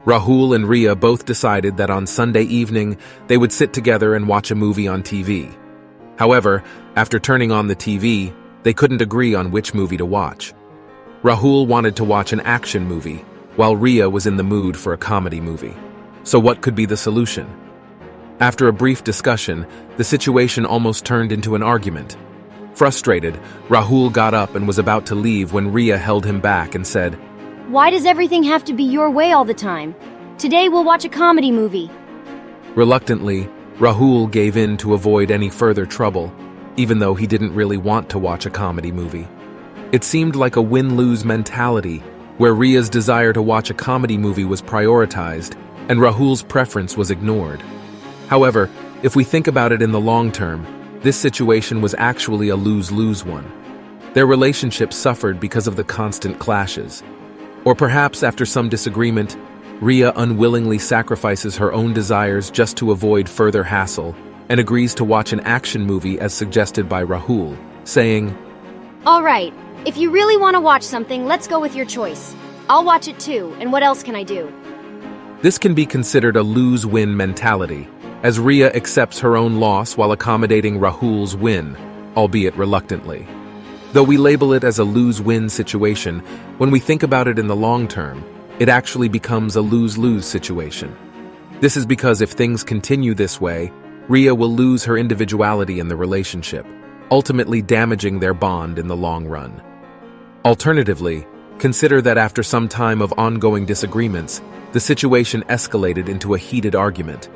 Rahul and Ria both decided that on Sunday evening they would sit together and watch a movie on TV. However, after turning on the TV, they couldn't agree on which movie to watch. Rahul wanted to watch an action movie, while Ria was in the mood for a comedy movie. So what could be the solution? After a brief discussion, the situation almost turned into an argument. Frustrated, Rahul got up and was about to leave when Ria held him back and said, "Why does everything have to be your way all the time? Today we'll watch a comedy movie." Reluctantly, Rahul gave in to avoid any further trouble, even though he didn't really want to watch a comedy movie. It seemed like a win-lose mentality, where Ria's desire to watch a comedy movie was prioritized and Rahul's preference was ignored. However, if we think about it in the long term, this situation was actually a lose-lose one. Their relationship suffered because of the constant clashes. Or perhaps after some disagreement, Ria unwillingly sacrifices her own desires just to avoid further hassle and agrees to watch an action movie as suggested by Rahul, saying, "All right, if you really want to watch something, let's go with your choice. I'll watch it too, and what else can I do?" This can be considered a lose-win mentality, as Ria accepts her own loss while accommodating Rahul's win, albeit reluctantly. Though we label it as a lose-win situation, when we think about it in the long term, it actually becomes a lose-lose situation. This is because if things continue this way, Ria will lose her individuality in the relationship, ultimately damaging their bond in the long run. Alternatively, consider that after some time of ongoing disagreements, the situation escalated into a heated argument.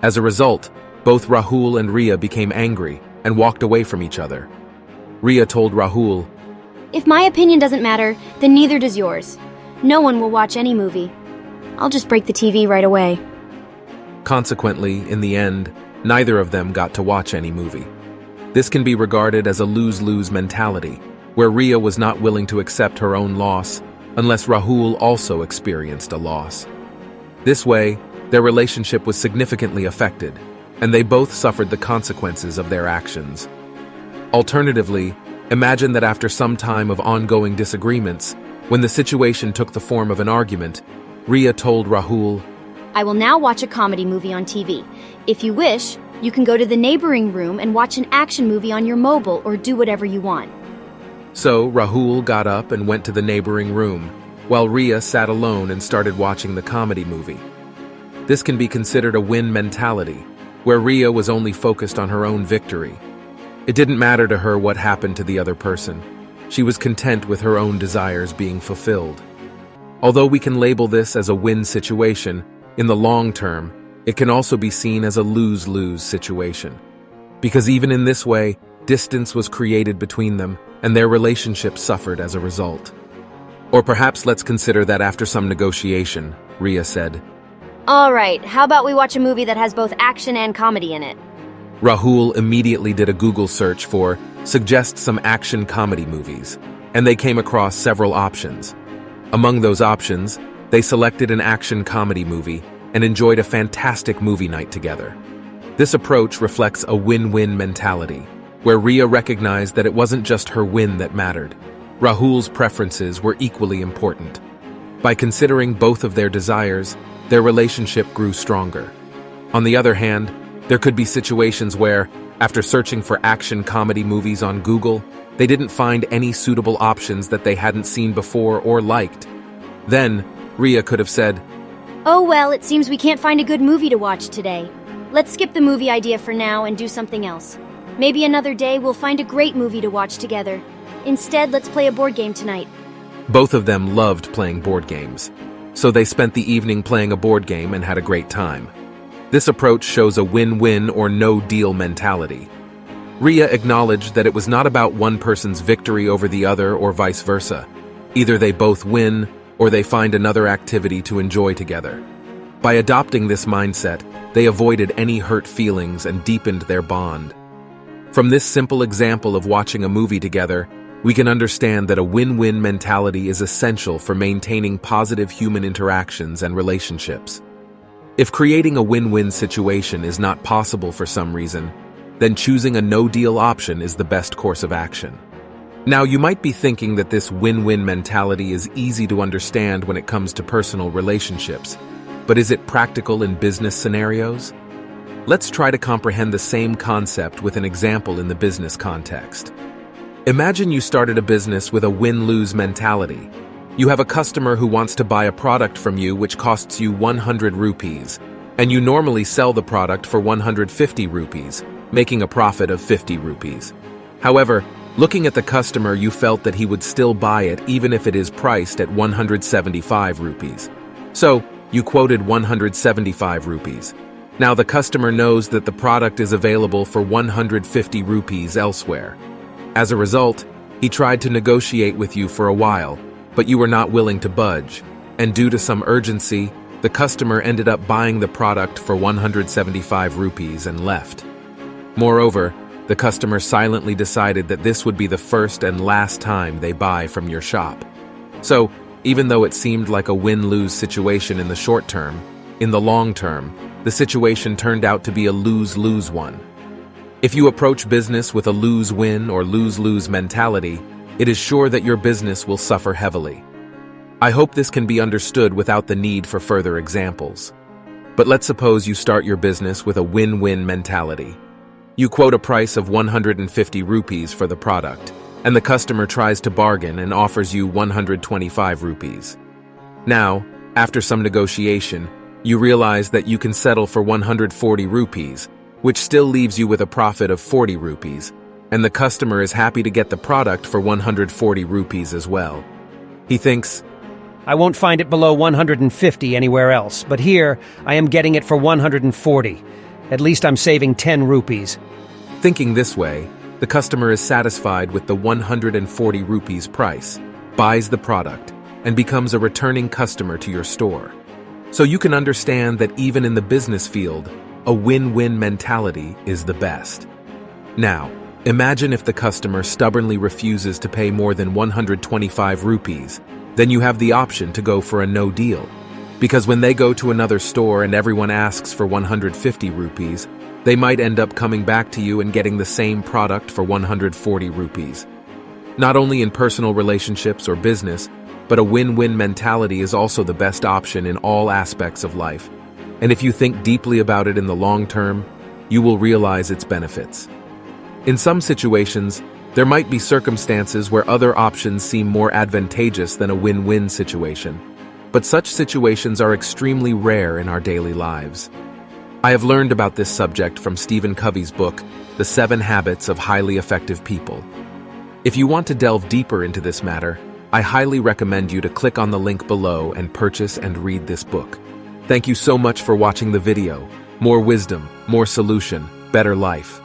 As a result, both Rahul and Ria became angry and walked away from each other. Ria told Rahul, "If my opinion doesn't matter, then neither does yours. No one will watch any movie. I'll just break the TV right away." Consequently, in the end, neither of them got to watch any movie. This can be regarded as a lose-lose mentality, where Ria was not willing to accept her own loss unless Rahul also experienced a loss. This way, their relationship was significantly affected, and they both suffered the consequences of their actions. Alternatively, imagine that after some time of ongoing disagreements, when the situation took the form of an argument, Ria told Rahul, "I will now watch a comedy movie on TV. If you wish, you can go to the neighboring room and watch an action movie on your mobile or do whatever you want." So Rahul got up and went to the neighboring room, while Ria sat alone and started watching the comedy movie. This can be considered a win mentality, where Ria was only focused on her own victory. It didn't matter to her what happened to the other person. She was content with her own desires being fulfilled. Although we can label this as a win situation, in the long term, it can also be seen as a lose-lose situation. Because even in this way, distance was created between them, and their relationship suffered as a result. Or perhaps let's consider that after some negotiation, Ria said, "All right, how about we watch a movie that has both action and comedy in it?" Rahul immediately did a Google search for "suggest some action comedy movies," and they came across several options. Among those options, they selected an action comedy movie and enjoyed a fantastic movie night together. This approach reflects a win-win mentality, where Ria recognized that it wasn't just her win that mattered. Rahul's preferences were equally important. By considering both of their desires, their relationship grew stronger. On the other hand, there could be situations where, after searching for action comedy movies on Google, they didn't find any suitable options that they hadn't seen before or liked. Then, Ria could have said, "Oh well, it seems we can't find a good movie to watch today. Let's skip the movie idea for now and do something else. Maybe another day we'll find a great movie to watch together. Instead, let's play a board game tonight." Both of them loved playing board games, so they spent the evening playing a board game and had a great time. This approach shows a win-win or no-deal mentality. Ria acknowledged that it was not about one person's victory over the other or vice versa. Either they both win, or they find another activity to enjoy together. By adopting this mindset, they avoided any hurt feelings and deepened their bond. From this simple example of watching a movie together, we can understand that a win-win mentality is essential for maintaining positive human interactions and relationships. If creating a win-win situation is not possible for some reason, then choosing a no-deal option is the best course of action. Now, you might be thinking that this win-win mentality is easy to understand when it comes to personal relationships, But is it practical in business scenarios? Let's try to comprehend the same concept with an example in the business context. Imagine you started a business with a win-lose mentality. You have a customer who wants to buy a product from you which costs you 100 rupees, and you normally sell the product for 150 rupees, making a profit of 50 rupees. However, looking at the customer, you felt that he would still buy it even if it is priced at 175 rupees. So, you quoted 175 rupees. Now the customer knows that the product is available for 150 rupees elsewhere. As a result, he tried to negotiate with you for a while, but you were not willing to budge, and due to some urgency, the customer ended up buying the product for 175 rupees and left. Moreover, the customer silently decided that this would be the first and last time they buy from your shop. So, even though it seemed like a win-lose situation in the short term, in the long term, the situation turned out to be a lose-lose one. If you approach business with a lose-win or lose-lose mentality, it is sure that your business will suffer heavily. I hope this can be understood without the need for further examples. But let's suppose you start your business with a win-win mentality. You quote a price of 150 rupees for the product, and the customer tries to bargain and offers you 125 rupees. Now, after some negotiation, you realize that you can settle for 140 rupees, which still leaves you with a profit of 40 rupees, and the customer is happy to get the product for 140 rupees as well. He thinks, I won't find it below 150 anywhere else, but here I am getting it for 140. At least I'm saving 10 rupees. Thinking this way, the customer is satisfied with the 140 rupees price, buys the product, and becomes a returning customer to your store. So you can understand that even in the business field, a win-win mentality is the best. Now, imagine if the customer stubbornly refuses to pay more than 125 rupees, then you have the option to go for a no deal. Because when they go to another store and everyone asks for 150 rupees, they might end up coming back to you and getting the same product for 140 rupees. Not only in personal relationships or business, but a win-win mentality is also the best option in all aspects of life. And if you think deeply about it in the long term, you will realize its benefits. In some situations, there might be circumstances where other options seem more advantageous than a win-win situation, but such situations are extremely rare in our daily lives. I have learned about this subject from Stephen Covey's book, The 7 Habits of Highly Effective People. If you want to delve deeper into this matter, I highly recommend you to click on the link below and purchase and read this book. Thank you so much for watching the video. More wisdom, more solution, better life.